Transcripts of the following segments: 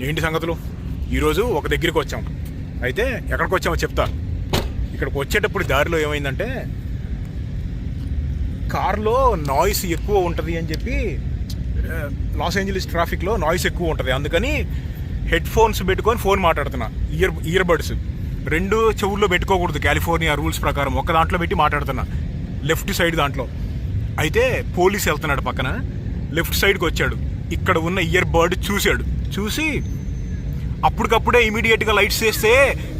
ఏంటి సంగతులు? ఈరోజు ఒక దగ్గరికి వచ్చాం. అయితే ఎక్కడికి వచ్చామో చెప్తా. ఇక్కడికి వచ్చేటప్పుడు దారిలో ఏమైందంటే కార్లో నాయిస్ ఎక్కువ ఉంటుంది అని చెప్పి, లాస్ ఏంజలీస్ ట్రాఫిక్లో నాయిస్ ఎక్కువ ఉంటుంది, అందుకని హెడ్ ఫోన్స్ పెట్టుకొని ఫోన్ మాట్లాడుతున్నా. ఇయర్ బడ్స్ 2 చెవుల్లో పెట్టుకోకూడదు కాలిఫోర్నియా రూల్స్ ప్రకారం, ఒక దాంట్లో పెట్టి మాట్లాడుతున్నా, లెఫ్ట్ సైడ్ దాంట్లో. అయితే పోలీస్ వెళ్తున్నాడు పక్కన, లెఫ్ట్ సైడ్కి వచ్చాడు. ఇక్కడ ఉన్న ఇయర్ బర్డ్ చూసి అప్పటికప్పుడే ఇమీడియట్గా లైట్స్ వేస్తే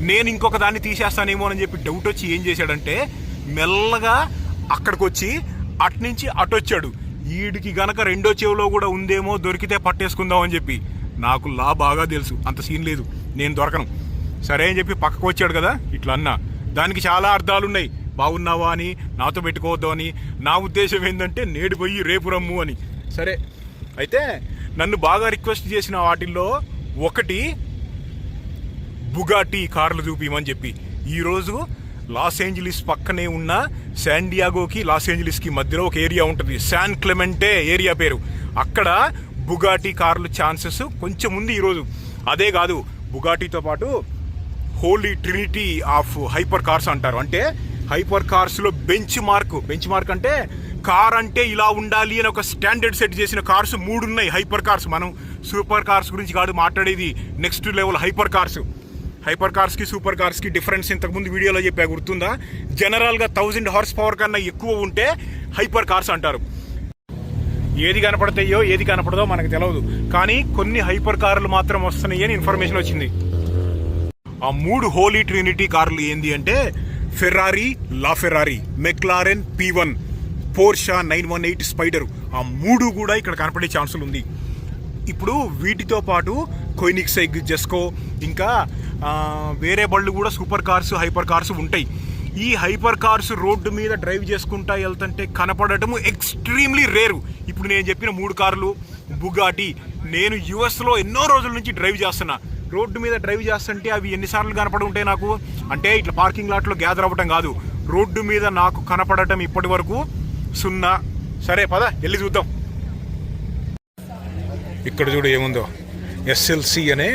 నేను ఇంకొక దాన్ని తీసేస్తానేమో అని చెప్పి డౌట్ వచ్చి ఏం చేశాడంటే మెల్లగా అక్కడికి వచ్చి అట్నుంచి అటొచ్చాడు. వీడికి గనక 2వ చెవులో కూడా ఉందేమో, దొరికితే పట్టేసుకుందాం అని చెప్పి. నాకు బాగా తెలుసు అంత సీన్ లేదు, నేను దొరకను. సరే అని చెప్పి పక్కకు వచ్చాడు కదా, ఇట్లా అన్నా. దానికి చాలా అర్థాలు ఉన్నాయి. బాగున్నావా అని, నాతో పెట్టుకోవద్దు అని. నా ఉద్దేశం ఏంటంటే నేడు పోయి రేపు రమ్ము అని. సరే, అయితే నన్ను బాగా రిక్వెస్ట్ చేసిన వాటిల్లో ఒకటి బుగాటి కార్లు చూపిమని చెప్పి. ఈరోజు లాస్ ఏంజలీస్ పక్కనే ఉన్న శాన్ డియాగోకి లాస్ ఏంజలీస్కి మధ్యలో ఒక ఏరియా ఉంటుంది, శాన్ క్లెమెంటే ఏరియా పేరు. అక్కడ బుగాటి కార్లు ఛాన్సెస్ కొంచెం ఉంది ఈరోజు. అదే కాదు, బుగాటితో పాటు holy trinity of hyper cars అంటారు. అంటే హైపర్ కార్స్లో బెంచ్ మార్క్ అంటే కార్ అంటే ఇలా ఉండాలి అని ఒక స్టాండర్డ్ సెట్ చేసిన కార్స్ 3 ఉన్నాయి, హైపర్ కార్స్. మనం సూపర్ కార్స్ గురించి కాదు మాట్లాడేది, next level hyper cars. Hyper కార్స్కి సూపర్ కార్స్కి డిఫరెన్స్ ఇంతకుముందు వీడియోలో చెప్పా, గుర్తుందా? జనరల్గా 1000 హార్స్ పవర్ కన్నా ఎక్కువ ఉంటే హైపర్ కార్స్ అంటారు. ఏది కనపడతాయో ఏది కనపడదో మనకు తెలియదు, కానీ కొన్ని హైపర్ కార్లు మాత్రం వస్తున్నాయి అని ఇన్ఫర్మేషన్ వచ్చింది. ఆ 3 హోలీ ట్రినిటీ కార్లు ఏంది అంటే ఫెర్రారీ, లాఫెరారీ, మెక్లారెన్ P1, పోర్షా 918 స్పైడర్. ఆ 3 కూడా ఇక్కడ కనపడే ఛాన్సులు ఉంది. ఇప్పుడు వీటితో పాటు కొయినిక్సెగ్, జెస్కో, ఇంకా వేరే బళ్ళు కూడా సూపర్ కార్స్, హైపర్ కార్స్ ఉంటాయి. ఈ హైపర్ కార్స్ రోడ్డు మీద డ్రైవ్ చేసుకుంటా వెళ్తుంటే కనపడటము ఎక్స్ట్రీమ్లీ రేరు. ఇప్పుడు నేను చెప్పిన 3 కార్లు బుగాటి, నేను యుఎస్లో ఎన్నో రోజుల నుంచి డ్రైవ్ చేస్తున్నా. రోడ్డు మీద డ్రైవ్ చేస్తుంటే అవి ఎన్నిసార్లు కనపడి ఉంటాయి నాకు అంటే, ఇట్లా పార్కింగ్ లాట్లో గ్యాదర్ అవ్వటం కాదు, రోడ్డు మీద నాకు కనపడటం ఇప్పటి వరకు 0. సరే పద వెళ్ళి చూద్దాం. ఇక్కడ చూడు ఏముందో, SLC అనే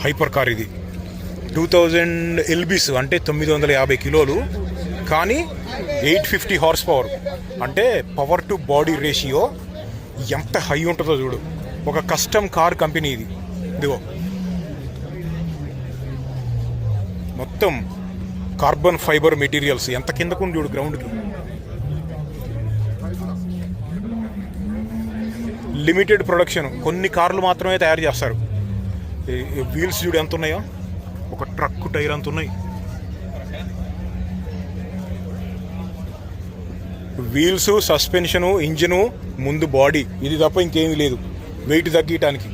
హైపర్ కార్. ఇది 2000 LBs అంటే 950 కిలోలు, కానీ 850 హార్స్ పవర్. అంటే పవర్ టు బాడీ రేషియో ఎంత హై ఉంటుందో చూడు. ఒక కస్టమ్ కార్ కంపెనీ ఇది. ఇదిగో మొత్తం కార్బన్ ఫైబర్ మెటీరియల్స్ ఎంత కిందకు చూడు గ్రౌండ్కి. లిమిటెడ్ ప్రొడక్షన్, కొన్ని కార్లు మాత్రమే తయారు చేస్తారు. వీల్స్ చూడు ఎంత ఉన్నాయో, ఒక ట్రక్ టైర్ అంత ఉన్నాయి. వీల్స్, సస్పెన్షను, ఇంజను, ముందు బాడీ, ఇది తప్ప ఇంకేమీ లేదు వెయిట్ తగ్గించడానికి.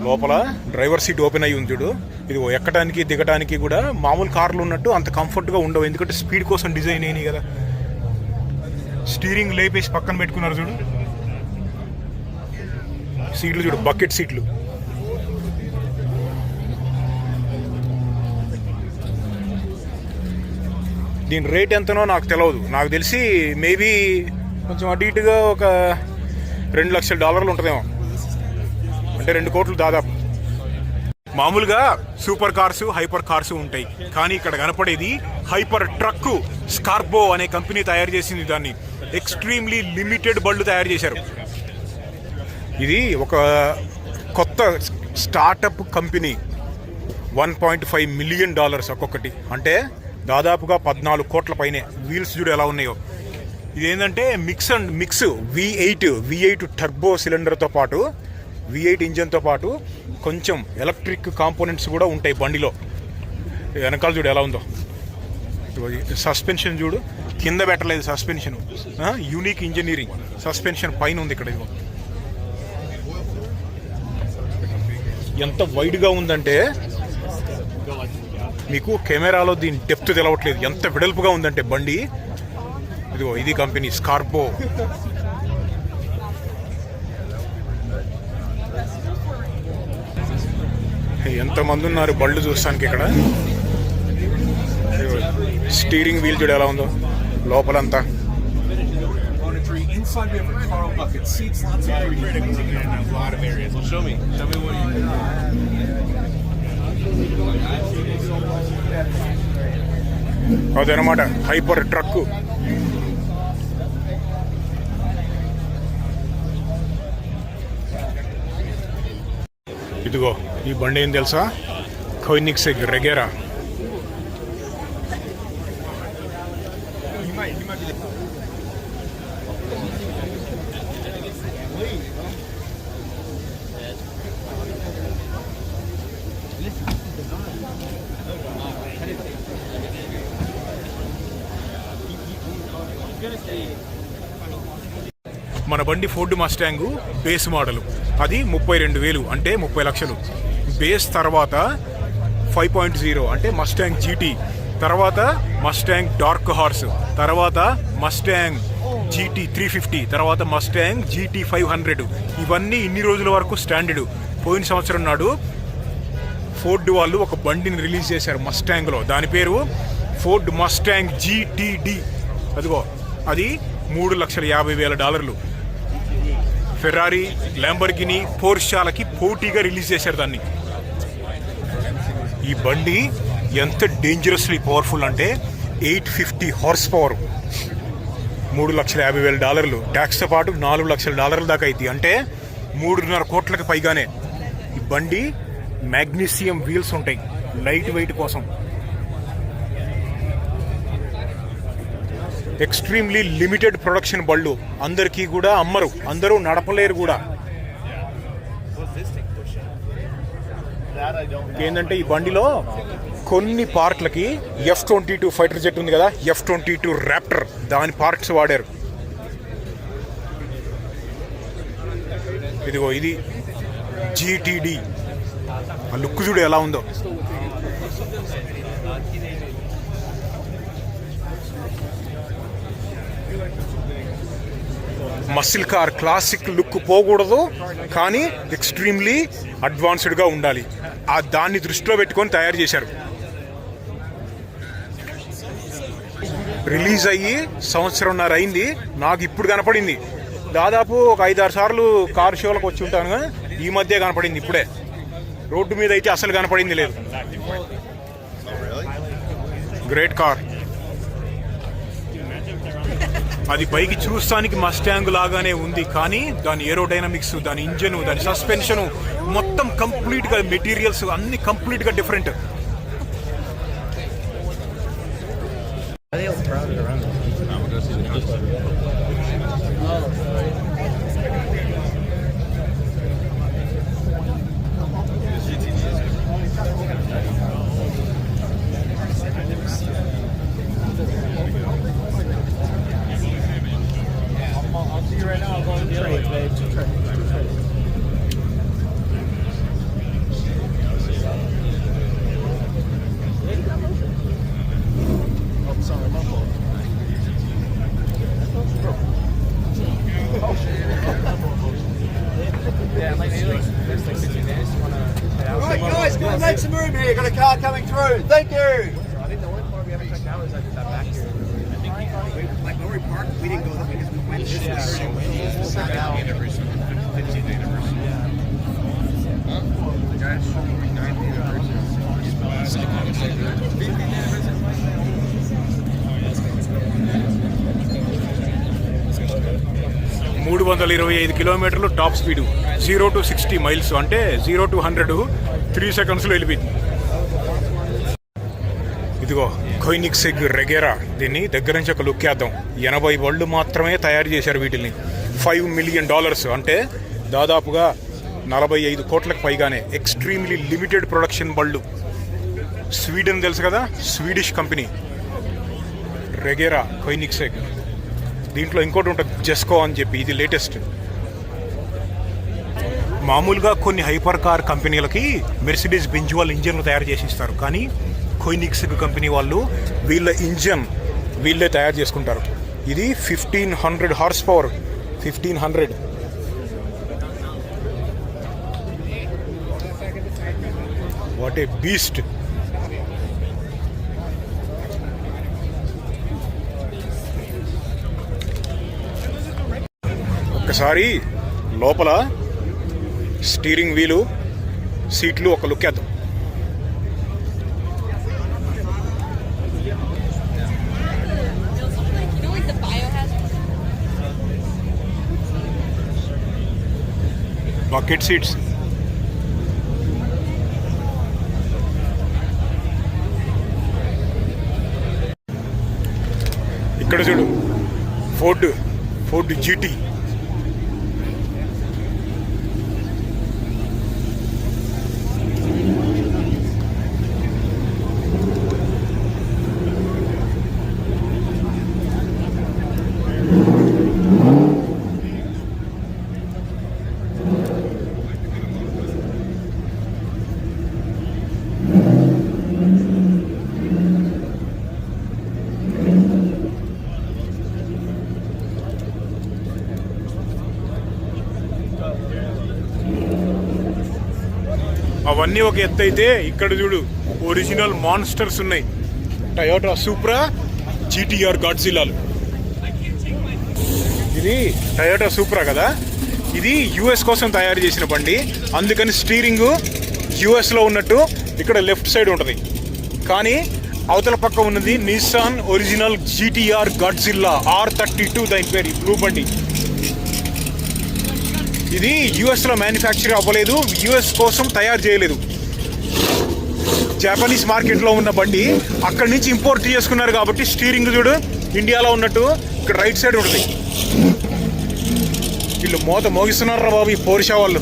లోపల డ్రైవర్ సీట్ ఓపెన్ అయ్యి ఉంది చూడు. ఇది ఎక్కడానికి దిగడానికి కూడా మామూలు కార్లు ఉన్నట్టు అంత కంఫర్ట్గా ఉండవు, ఎందుకంటే స్పీడ్ కోసం డిజైన్ అయినాయి కదా. స్టీరింగ్ లేపేసి పక్కన పెట్టుకున్నారు చూడు. సీట్లు చూడు, బకెట్ సీట్లు. దీని రేట్ ఎంతనో నాకు తెలియదు. నాకు తెలిసి మేబీ కొంచెం అటు ఇటుగా ఒక $2 లక్షలు ఉంటుందేమో, అంటే 2 కోట్లు దాదాపు. మామూలుగా సూపర్ కార్సు, హైపర్ కార్సు ఉంటాయి, కానీ ఇక్కడ కనపడేది హైపర్ ట్రక్. స్కార్బో అనే కంపెనీ తయారు చేసింది దాన్ని. ఎక్స్ట్రీమ్లీ లిమిటెడ్ బళ్ళు తయారు చేశారు. ఇది ఒక కొత్త స్టార్టప్ కంపెనీ. $1.5 మిలియన్ ఒక్కొక్కటి, అంటే దాదాపుగా 14 కోట్ల పైనే. వీల్స్ చూడు ఎలా ఉన్నాయో. ఇదేంటంటే మిక్స్ V8 టర్బో సిలిండర్తో పాటు, V8 ఇంజన్తో పాటు కొంచెం ఎలక్ట్రిక్ కాంపోనెంట్స్ కూడా ఉంటాయి బండిలో. వెనకాల చూడు ఎలా ఉందో. సస్పెన్షన్ చూడు, కింద పెట్టలేదు సస్పెన్షన్, యూనిక్ ఇంజనీరింగ్. సస్పెన్షన్ పైన ఉంది ఇక్కడ. ఇదిగో ఎంత వైడ్గా ఉందంటే మీకు కెమెరాలో దీని డెప్త్ తెలవట్లేదు, ఎంత వెడల్పుగా ఉందంటే బండి. ఇదిగో ఇది కంపెనీ స్కార్బో. ఎంతమంది ఉన్నారు బళ్ళు చూస్తానికి ఇక్కడ. స్టీరింగ్ వీల్ చూడు ఎలా ఉందో లోపలంతా. inside we have a Carl bucket. Seats lots of areas. A lot of areas. Well, show me what you do. అదనమాట హైపర్ ట్రక్. ఇదిగో ఈ బండి ఏం తెలుసా, కోయినిగ్సెగ్ రెగేరా. మన బండి ఫోర్డ్ మస్టాంగ్ బేస్ మోడల్, అది 32,000 అంటే 30 లక్షలు. బేస్ తర్వాత 5.0 అంటే మస్టాంగ్ జీటీ, తర్వాత మస్టాంగ్ డార్క్ హార్స్, తర్వాత మస్టాంగ్ జీటీ 350, తర్వాత మస్టాంగ్ జీటీ 500. ఇవన్నీ ఇన్ని రోజుల వరకు స్టాండర్డ్. పోయిన సంవత్సరం నాడు ఫోర్డ్ వాళ్ళు ఒక బండిని రిలీజ్ చేశారు మస్టాంగ్లో, దాని పేరు ఫోర్డ్ మస్టాంగ్ జీటీడి. అదిగో అది $350,000. ఫెరారీ, ల్యాంబర్గిని, పోర్షాలకి పోటీగా రిలీజ్ చేశారు దాన్ని. ఈ బండి ఎంత డేంజరస్లీ పవర్ఫుల్ అంటే 850 హార్స్ పవర్, $350,000. ట్యాక్స్తో పాటు $4 లక్షల దాకా అయింది, అంటే 3.5 కోట్లకి పైగానే. ఈ బండి మ్యాగ్నీషియం వీల్స్ ఉంటాయి లైట్ వెయిట్ కోసం. ఎక్స్ట్రీమ్లీ లిమిటెడ్ ప్రొడక్షన్ బళ్ళు, అందరికీ కూడా అమ్మరు, అందరూ నడపలేరు కూడా. ఏంటంటే ఈ బండిలో కొన్ని పార్ట్లకి F-22 ఫైటర్ జెట్ ఉంది కదా, F-22 ర్యాప్టర్, దాని పార్ట్స్ వాడారు. ఇదిగో ఇది జీటీడీ. ఆ లుక్ చూడు ఎలా ఉందో. మసిల్ కార్ క్లాసిక్ లుక్ పోకూడదు, కానీ ఎక్స్ట్రీమ్లీ అడ్వాన్స్డ్గా ఉండాలి. దాన్ని దృష్టిలో పెట్టుకొని తయారు చేశారు. రిలీజ్ అయ్యి 1.5 సంవత్సరం అయింది, నాకు ఇప్పుడు కనపడింది. దాదాపు ఒక 5-6 సార్లు కార్ షోలకు వచ్చి ఉంటాను, ఈ మధ్య కనపడింది ఇప్పుడే. రోడ్డు మీద అయితే అసలు కనపడింది లేదు. Great car. అది పైకి చూస్తానికి మస్టాంగ్ లాగానే ఉంది, కానీ దాని ఏరోడైనమిక్స్, దాని ఇంజన్, దాని సస్పెన్షన్ మొత్తం కంప్లీట్గా, మెటీరియల్స్ అన్ని కంప్లీట్గా different. Make some room here. Got a car coming through. Thank you. I think the only part we haven't checked out is that back here. I think Like Lowry Park, we didn't go there because we went this way. we'll check it out. 15th anniversary. The guys showing me 9th మూడు 325 కిలోమీటర్లు top speed, 0 to 60 miles, అంటే 0 to 100 3 సెకండ్స్లో వెళ్ళిపోయింది. ఇదిగో కోయినిగ్సెగ్ రెగేరా. దీన్ని దగ్గర నుంచి ఒక లుక్ వేద్దాం. 80 బళ్ళు మాత్రమే తయారు చేశారు వీటిని. $5 మిలియన్, అంటే దాదాపుగా 45 కోట్లకు పైగానే. ఎక్స్ట్రీమ్లీ లిమిటెడ్ ప్రొడక్షన్ బళ్ళు. స్వీడన్ తెలుసు కదా, స్వీడిష్ కంపెనీ రెగేరా కోయినిగ్సెగ్. దీంట్లో ఇంకోటి ఉంటుంది జెస్కో అని చెప్పి, ఇది లేటెస్ట్. మామూలుగా కొన్ని హైపర్ కార్ కంపెనీలకి మెర్సిడీస్ బెంజ్ వాళ్ళు ఇంజన్లు తయారు చేసి ఇస్తారు, కానీ కోయినిగ్సెగ్ కంపెనీ వాళ్ళు వీళ్ళ ఇంజన్ వీళ్ళే తయారు చేసుకుంటారు. ఇది 1500 horse power, 1500. What a beast. ఒక్కసారి లోపల స్టీరింగ్ వీలు సీట్లు ఒక లుక్ వేద్దాం. బకెట్ సీట్స్, ఇక్కడ చూడు ఫోర్డ్ జీటీ. అవన్నీ ఒక ఎత్తు అయితే ఇక్కడ చూడు ఒరిజినల్ మాన్స్టర్స్ ఉన్నాయి. టయోటా సూప్రా జీటీఆర్ గాడ్జిల్లాలు. ఇది టయోటా సూప్రా కదా, ఇది యుఎస్ కోసం తయారు చేసిన బండి. అందుకని స్టీరింగ్ యుఎస్లో ఉన్నట్టు ఇక్కడ లెఫ్ట్ సైడ్ ఉంటుంది. కానీ అవతల పక్క ఉన్నది Nissan original GTR Godzilla R32 దాని పేరు. బ్లూ బండి. ఇది యుఎస్లో మ్యానుఫ్యాక్చర్ అవ్వలేదు, యుఎస్ కోసం తయారు చేయలేదు. జపానీస్ మార్కెట్లో ఉన్న బండి అక్కడి నుంచి ఇంపోర్ట్ చేసుకున్నారు కాబట్టి స్టీరింగ్ చూడు ఇండియాలో ఉన్నట్టు ఇక్కడ రైట్ సైడ్ ఉంటుంది. వీళ్ళు మోత మోగిస్తున్నారా బాబు ఈ పోర్షా వాళ్ళు.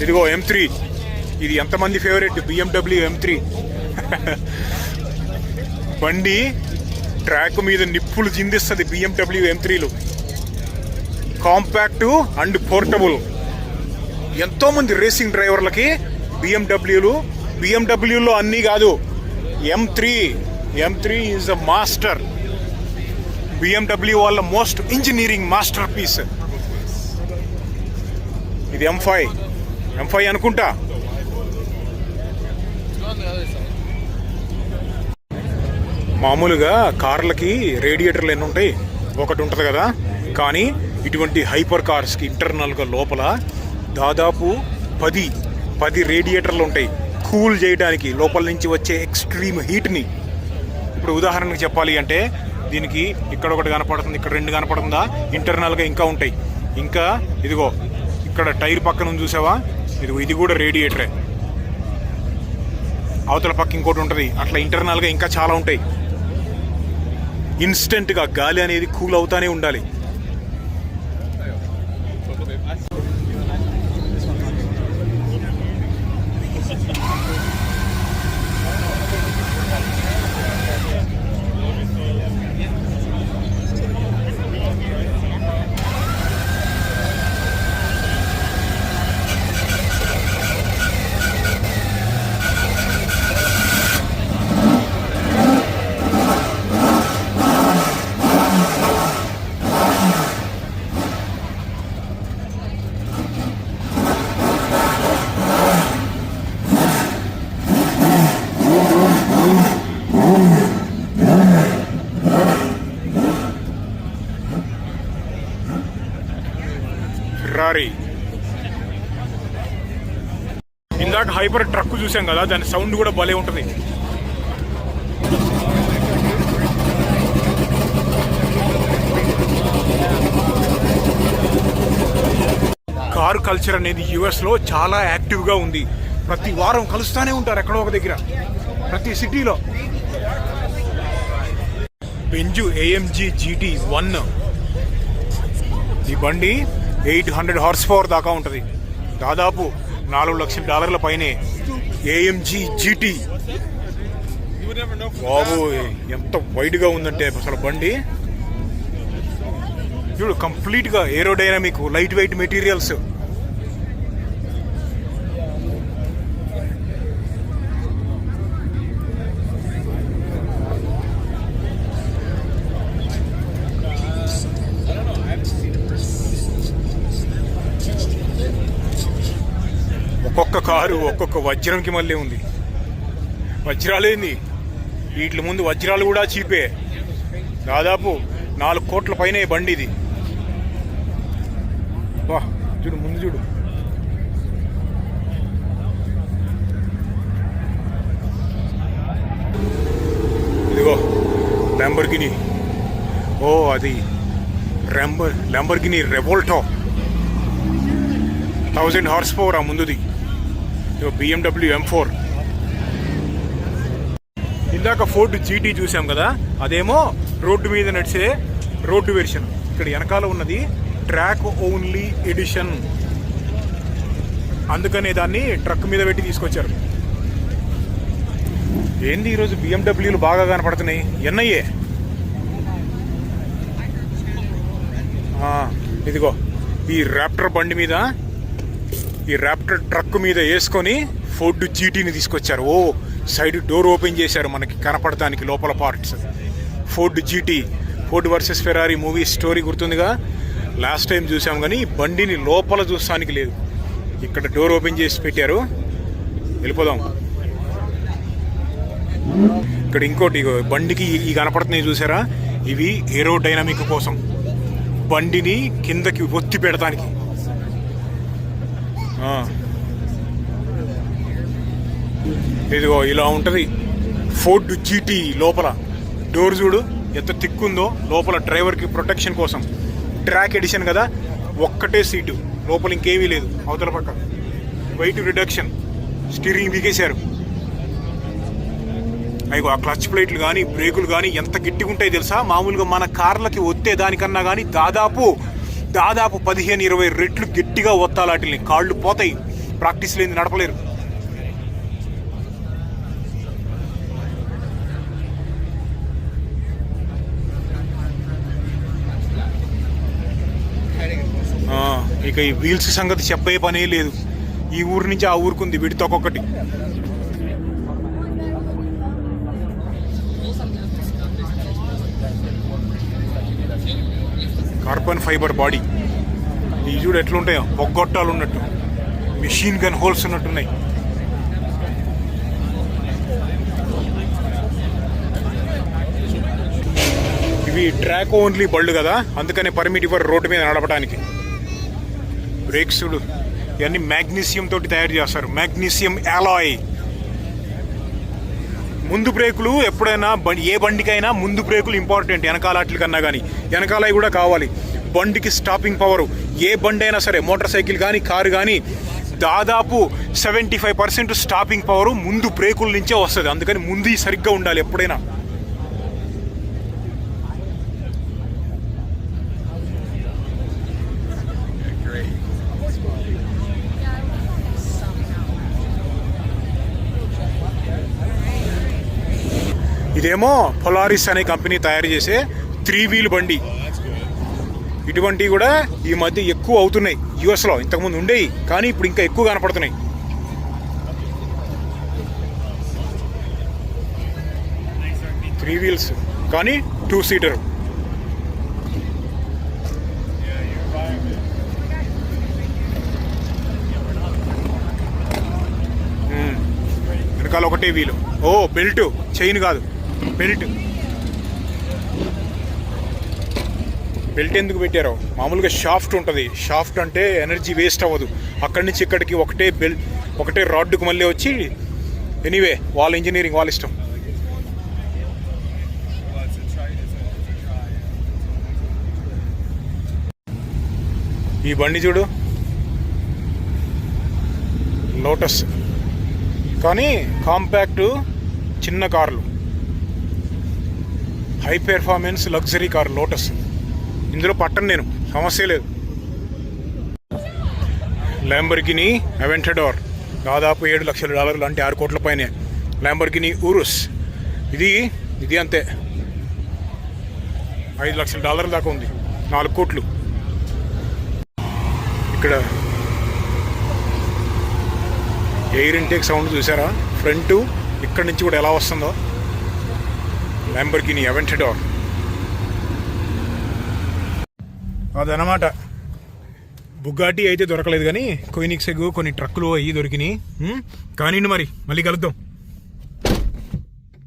ఇదిగో M3. ఇది ఎంతమంది ఫేవరెట్ BMW M3. బండి ట్రాక్ మీద నిప్పులు చిందిస్తుంది. BMW M3లు కాంపాక్ట్ అండ్ పోర్టబుల్. ఎంతోమంది రేసింగ్ డ్రైవర్లకి BMWలో అన్నీ కాదు, M3 is a master. BMW వాళ్ళ మోస్ట్ ఇంజనీరింగ్ మాస్టర్ పీస్. ఇది M5 అనుకుంటా. మామూలుగా కార్లకి రేడియేటర్లు ఎన్ని ఉంటాయి, ఒకటి ఉంటుంది కదా. కానీ ఇటువంటి హైపర్ కార్స్కి ఇంటర్నల్గా లోపల దాదాపు 10 రేడియేటర్లు ఉంటాయి కూల్ చేయడానికి, లోపల నుంచి వచ్చే ఎక్స్ట్రీమ్ హీట్ని. ఇప్పుడు ఉదాహరణకు చెప్పాలి అంటే దీనికి ఇక్కడ ఒకటి కనపడుతుంది, ఇక్కడ 2 కనపడుతుందా. ఇంటర్నల్గా ఇంకా ఉంటాయి. ఇంకా ఇదిగో ఇక్కడ టైర్ పక్కన చూసావా, ఇది కూడా రేడియేటరే. అవతల పక్క ఇంకోటి ఉంటుంది. అట్లా ఇంటర్నల్గా ఇంకా చాలా ఉంటాయి. ఇన్స్టెంట్గా గాలి అనేది కూల్ అవుతానే ఉండాలి. ఫెరారీ. ఇందాక హైపర్ ట్రక్ చూసాం కదా, దాని సౌండ్ కూడా భలే ఉంటుంది. కారు కల్చర్ అనేది యుఎస్లో చాలా యాక్టివ్గా ఉంది. ప్రతి వారం కలుస్తూనే ఉంటారు ఎక్కడో ఒక దగ్గర, ప్రతి సిటీలో. Benz AMG GT1. ఈ బండి 800 హార్స్ పవర్ దాకా ఉంటుంది. దాదాపు $4 లక్షల పైనే AMG GT. బాబు ఎంత వైడ్గా ఉందంటే అసలు బండి చూడు. కంప్లీట్గా ఏరోడైనమిక్, లైట్ వెయిట్ మెటీరియల్స్. ఒక్కొక్క కారు ఒక్కొక్క వజ్రంకి మళ్ళీ ఉంది. వజ్రాలేంది, వీటి ముందు వజ్రాలు కూడా చీపే. దాదాపు 4 కోట్ల పైన ఈ బండి ఇది. వా చూడు, ముందు చూడు. ఇదిగో ల్యాంబోర్గిని. ఓ అది ల్యాంబోర్గిని రెవోల్టో 1000 హార్స్ పవర్ ఆ ముందుది. ఇదిగో BMW M4. ఇందాక ఫోర్డ్ GT చూసాం కదా, అదేమో రోడ్డు మీద నడిచే రోడ్డు వెర్షన్. ఇక్కడ వెనకాల ఉన్నది ట్రాక్ ఓన్లీ ఎడిషన్, అందుకనే దాన్ని ట్రక్ మీద పెట్టి తీసుకొచ్చారు. ఏంది ఈరోజు BMWలు బాగా కనపడుతున్నాయి. NIA ఇదిగో ఈ ర్యాప్టర్ బండి మీద, ఈ ర్యాప్టర్ ట్రక్ మీద వేసుకొని ఫోర్డ్ GTని తీసుకొచ్చారు. ఓ సైడ్ డోర్ ఓపెన్ చేశారు మనకి కనపడటానికి లోపల parts. Ford GT, Ford versus Ferrari movie story గుర్తుందిగా, లాస్ట్ టైం చూసాం. కానీ బండిని లోపల చూస్తానికి లేదు, ఇక్కడ డోర్ ఓపెన్ చేసి పెట్టారు. వెళ్ళిపోదాం. ఇక్కడ ఇంకోటి బండికి ఈ కనపడుతున్నాయి చూసారా, ఇవి ఏరోడైనమిక్ కోసం, బండిని కిందకి ఒత్తి పెడతానికి. ఇదిగో ఇలా ఉంటుంది ఫోర్డ్ GT లోపల. డోర్ చూడు ఎంత తిక్కుందో, లోపల డ్రైవర్కి ప్రొటెక్షన్ కోసం. ట్రాక్ ఎడిషన్ కదా, ఒక్కటే సీటు, లోపల ఇంకేమీ లేదు. అవతల పక్క వెయిట్ రిడక్షన్, స్టీరింగ్ బిగేశారు. అయ్యో ఆ క్లచ్ ప్లేట్లు కానీ బ్రేకులు కానీ ఎంత గట్టిగా ఉంటాయి తెలుసా. మామూలుగా మన కార్లకి ఒత్తే దానికన్నా కానీ దాదాపు 15-20 రెట్లు గట్టిగా ఒత్తాలి వాటిని. కాళ్ళు పోతాయి, ప్రాక్టీస్ లేని నడపలేరు. ఇక ఈ వీల్స్ సంగతి చెప్పే పనే లేదు. ఈ ఊరు నుంచి ఆ ఊరుకుంది విడితో ఒక్కొక్కటి. Carbon fibre body. ఈ చూడు ఎట్లుంటాయో, పొగ్గొట్టాలు ఉన్నట్టు, మిషన్ గన్ హోల్స్ ఉన్నట్టున్నాయి. ఇవి ట్రాక్ ఓన్లీ బళ్ళు కదా, అందుకనే పర్మిట్ ఇవ్వరు రోడ్డు మీద నడపడానికి. బ్రేక్స్ చూడు, ఇవన్నీ మ్యాగ్నీషియం తోటి తయారు చేస్తారు, మ్యాగ్నీషియం అలాయ్. ముందు బ్రేకులు ఎప్పుడైనా ఏ బండికైనా ముందు బ్రేకులు ఇంపార్టెంట్, వెనకాల వాటి కన్నా కానీ. వెనకాల కూడా కావాలి బండికి స్టాపింగ్ పవరు. ఏ బండి అయినా సరే, మోటార్ సైకిల్ కానీ కారు కానీ, దాదాపు 75% స్టాపింగ్ పవరు ముందు బ్రేకుల నుంచే వస్తుంది. అందుకని ముందు సరిగ్గా ఉండాలి ఎప్పుడైనా. ఇదేమో పొలారిస్ అనే కంపెనీ తయారు చేసే 3 వీల్ బండి. ఇటువంటివి కూడా ఈ మధ్య ఎక్కువ అవుతున్నాయి యుఎస్లో. ఇంతకుముందు ఉండేవి కానీ ఇప్పుడు ఇంకా ఎక్కువ కనపడుతున్నాయి. త్రీ వీల్స్ కానీ 2 సీటర్. వెనకాల ఒకటే వీలు. ఓ బెల్ట్, చైన్ కాదు బెల్ట్. బెల్ట్ ఎందుకు పెట్టారో, మామూలుగా షాఫ్ట్ ఉంటుంది. షాఫ్ట్ అంటే ఎనర్జీ వేస్ట్ అవ్వదు. అక్కడి నుంచి ఇక్కడికి ఒకటే బెల్ట్, ఒకటే రాడ్డుకు మళ్ళీ వచ్చి. ఎనీవే వాళ్ళ ఇంజనీరింగ్, వాళ్ళ ఇష్టం. ఈ బండి చూడు, లోటస్ కానీ కాంపాక్ట్ చిన్న కార్లు, high performance luxury car lotus. ఇందులో పట్టను నేను, సమస్య లేదు. ల్యాంబోర్గిని అవెంటడోర్ దాదాపు $7 లక్షలు, అంటే 6 కోట్ల పైనే. ల్యాంబోర్గిని ఉరుస్ ఇది అంతే, $5 లక్షల దాకా ఉంది, 4 కోట్లు. ఇక్కడ ఎయిర్ ఇంటేక్ సౌండ్ చూసారా, ఫ్రంట్ ఇక్కడి నుంచి కూడా ఎలా వస్తుందో. ల్యాంబోర్గిని అవెంటడోర్ అదనమాట. బుగాటి అయితే దొరకలేదు కానీ కొయినిక్సెగ్ కొన్ని ట్రక్కులు అయ్యి దొరికినాయి. కానీ మరి మళ్ళీ కలుద్దాం.